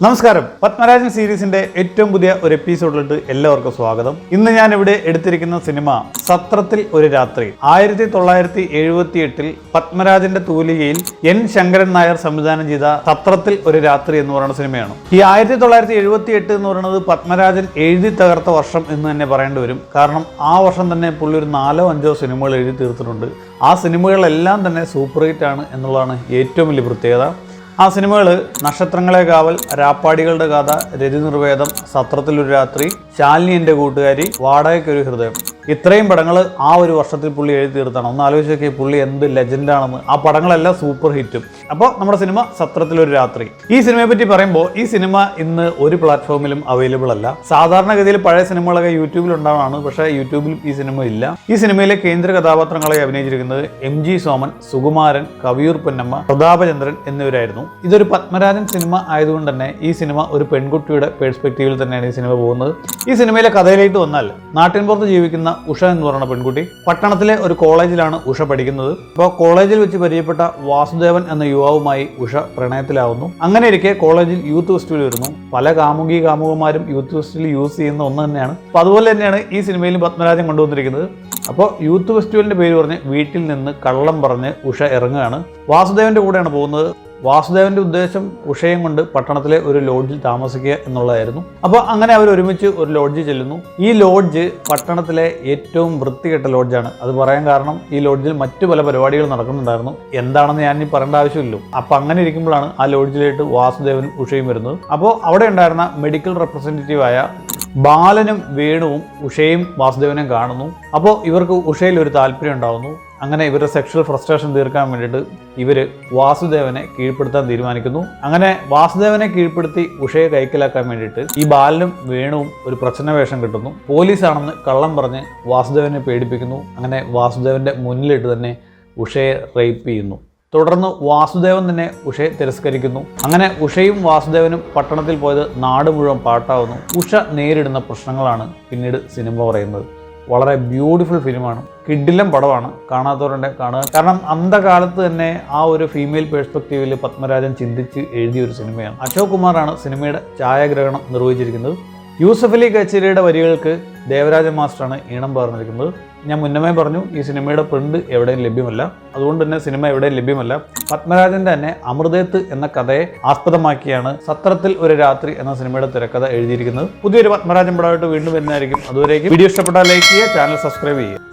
നമസ്കാരം. പത്മരാജൻ സീരീസിന്റെ ഏറ്റവും പുതിയ ഒരു എപ്പിസോഡിലോട്ട് എല്ലാവർക്കും സ്വാഗതം. ഇന്ന് ഞാൻ ഇവിടെ എടുത്തിരിക്കുന്ന സിനിമ സത്രത്തിൽ ഒരു രാത്രി. 1978 പത്മരാജന്റെ തൂലികയിൽ എൻ ശങ്കരൻ നായർ സംവിധാനം ചെയ്ത സത്രത്തിൽ ഒരു രാത്രി എന്ന് പറയുന്ന സിനിമയാണ്. ഈ 1978 എന്ന് പറയുന്നത് പത്മരാജൻ എഴുതി തകർത്ത വർഷം എന്ന് തന്നെ പറയേണ്ടി വരും. കാരണം ആ വർഷം തന്നെ പുള്ളി ഒരു 4-5 സിനിമകൾ എഴുതി തീർത്തിട്ടുണ്ട്. ആ സിനിമകളെല്ലാം തന്നെ സൂപ്പർ ഹിറ്റ് ആണ് എന്നുള്ളതാണ് ഏറ്റവും വലിയ പ്രത്യേകത. ആ സിനിമകൾ നക്ഷത്രങ്ങളെ കാവൽ, രാപ്പാടികളുടെ കഥ, രതിനിർവേദം, സത്രത്തിലൊരു രാത്രി, ശാലിനി എൻ്റെ കൂട്ടുകാരി, വാടകയ്ക്കൊരു ഹൃദയം, ഇത്രയും പടങ്ങൾ ആ ഒരു വർഷത്തിൽ പുള്ളി എഴുതി തീർത്താണ്. ഒന്ന് ആലോചിച്ച് നോക്കിയ പുള്ളി എന്ത് ലെജൻഡാണെന്ന്. ആ പടങ്ങളെല്ലാം സൂപ്പർ ഹിറ്റും. അപ്പോൾ നമ്മുടെ സിനിമ സത്രത്തിലൊരു രാത്രി. ഈ സിനിമയെ പറ്റി പറയുമ്പോൾ ഈ സിനിമ ഇന്ന് ഒരു പ്ലാറ്റ്ഫോമിലും അവൈലബിൾ അല്ല. സാധാരണഗതിയിൽ പഴയ സിനിമകളൊക്കെ യൂട്യൂബിൽ ഉണ്ടാവുന്നതാണ്, പക്ഷേ യൂട്യൂബിൽ ഈ സിനിമ ഇല്ല. ഈ സിനിമയിലെ കേന്ദ്ര കഥാപാത്രങ്ങളെ അഭിനയിച്ചിരിക്കുന്നത് MG സോമൻ, സുകുമാരൻ, കവിയൂർ പൊന്നമ്മ, പ്രതാപചന്ദ്രൻ എന്നിവരായിരുന്നു. ഇതൊരു പത്മരാജൻ സിനിമ ആയതുകൊണ്ട് തന്നെ ഈ സിനിമ ഒരു പെൺകുട്ടിയുടെ പേഴ്സ്പെക്റ്റീവിൽ തന്നെയാണ് ഈ സിനിമ പോകുന്നത്. ഈ സിനിമയിലെ കഥയിലേക്ക് വന്നാൽ, നാട്ടിൻപുറത്ത് ജീവിക്കുന്ന ഉഷ എന്ന് പറയുന്ന പെൺകുട്ടി പട്ടണത്തിലെ ഒരു കോളേജിലാണ് ഉഷ പഠിക്കുന്നത്. അപ്പോൾ കോളേജിൽ വെച്ച് പരിചയപ്പെട്ട വാസുദേവൻ എന്ന യുവാവുമായി ഉഷ പ്രണയത്തിലാവുന്നു. അങ്ങനെ ഇരിക്കെ കോളേജിൽ യൂത്ത് ഫെസ്റ്റിവൽ വരുന്നു. പല കാമുകന്മാരും യൂത്ത് ഫെസ്റ്റിവൽ യൂസ് ചെയ്യുന്ന ഒന്ന് തന്നെയാണ്. അപ്പോൾ അതുപോലെ തന്നെയാണ് ഈ സിനിമയിലും പത്മരാജൻ കൊണ്ടുവന്നിരിക്കുന്നത്. അപ്പോൾ യൂത്ത് ഫെസ്റ്റിവലിന്റെ പേര് പറഞ്ഞ് വീട്ടിൽ നിന്ന് കള്ളം പറഞ്ഞ് ഉഷ ഇറങ്ങുകയാണ്. വാസുദേവന്റെ കൂടെയാണ് പോകുന്നത്. വാസുദേവന്റെ ഉദ്ദേശം ഉഷയും കൊണ്ട് പട്ടണത്തിലെ ഒരു ലോഡ്ജിൽ താമസിക്കുക എന്നുള്ളതായിരുന്നു. അപ്പോൾ അങ്ങനെ അവർ ഒരുമിച്ച് ഒരു ലോഡ്ജിൽ ചെല്ലുന്നു. ഈ ലോഡ്ജ് പട്ടണത്തിലെ ഏറ്റവും വൃത്തികെട്ട ലോഡ്ജാണ്. അത് പറയാൻ കാരണം ഈ ലോഡ്ജിൽ മറ്റു പല പരിപാടികൾ നടക്കുന്നുണ്ടായിരുന്നു. എന്താണെന്ന് ഞാൻ ഇനി പറയേണ്ട ആവശ്യമില്ലല്ലോ. അപ്പോൾ അങ്ങനെ ഇരിക്കുമ്പോഴാണ് ആ ലോഡ്ജിലായിട്ട് വാസുദേവനും ഉഷയും വരുന്നത്. അപ്പോൾ അവിടെ ഉണ്ടായിരുന്ന മെഡിക്കൽ റെപ്രസെൻറ്റേറ്റീവായ ബാലനും വേണുവും ഉഷയും വാസുദേവനും കാണുന്നു. അപ്പോൾ ഇവർക്ക് ഉഷയിൽ ഒരു താല്പര്യം ഉണ്ടാകുന്നു. അങ്ങനെ ഇവരുടെ സെക്ഷൽ ഫ്രസ്ട്രേഷൻ തീർക്കാൻ വേണ്ടിയിട്ട് ഇവർ വാസുദേവനെ കീഴ്പ്പെടുത്താൻ തീരുമാനിക്കുന്നു. അങ്ങനെ വാസുദേവനെ കീഴ്പ്പെടുത്തി ഉഷയെ കൈക്കലാക്കാൻ വേണ്ടിയിട്ട് ഈ ബാലനും വേണുവും ഒരു പ്രച്ഛന്ന വേഷം കിട്ടുന്നു. പോലീസാണെന്ന് കള്ളം പറഞ്ഞ് വാസുദേവനെ പേടിപ്പിക്കുന്നു. അങ്ങനെ വാസുദേവന്റെ മുന്നിലിട്ട് തന്നെ ഉഷയെ റേപ്പ് ചെയ്യുന്നു. തുടർന്ന് വാസുദേവൻ തന്നെ ഉഷയെ തിരസ്കരിക്കുന്നു. അങ്ങനെ ഉഷയും വാസുദേവനും പട്ടണത്തിൽ പോയത് നാട് മുഴുവൻ പാട്ടാവുന്നു. ഉഷ നേരിടുന്ന പ്രശ്നങ്ങളാണ് പിന്നീട് സിനിമ പറയുന്നത്. വളരെ ബ്യൂട്ടിഫുൾ ഫിലിമാണ്, കിഡിലം പടമാണ്. കാണാത്തവരുടെ കാണുക. കാരണം അന്ധകാലത്ത് തന്നെ ആ ഒരു ഫീമെയിൽ പേഴ്സ്പെക്റ്റീവിൽ പത്മരാജൻ ചിന്തിച്ച് എഴുതിയ ഒരു സിനിമയാണ്. അശോക് കുമാറാണ് സിനിമയുടെ ഛായാഗ്രഹണം നിർവഹിച്ചിരിക്കുന്നത്. യൂസഫ് അലി കച്ചേരിയുടെ വരികൾക്ക് ദേവരാജൻ മാസ്റ്ററാണ് ഈണം പകർന്നിരിക്കുന്നത്. ഞാൻ മുന്നമേ പറഞ്ഞു, ഈ സിനിമയുടെ പ്രിന്റ് എവിടെയും ലഭ്യമല്ല. അതുകൊണ്ട് തന്നെ സിനിമ എവിടെയും ലഭ്യമല്ല. പത്മരാജന്റെ തന്നെ അമൃതേത്ത് എന്ന കഥയെ ആസ്പദമാക്കിയാണ് സത്രത്തിൽ ഒരു രാത്രി എന്ന സിനിമയുടെ തിരക്കഥ എഴുതിയിരിക്കുന്നത്. പുതിയൊരു പത്മരാജൻ പടമായിട്ട് വീണ്ടും വരുന്നതായിരിക്കും. അതുവരേക്കും വീഡിയോ ഇഷ്ടപ്പെട്ടാൽ ലൈക്ക് ചെയ്യുക, ചാനൽ സബ്സ്ക്രൈബ് ചെയ്യുക.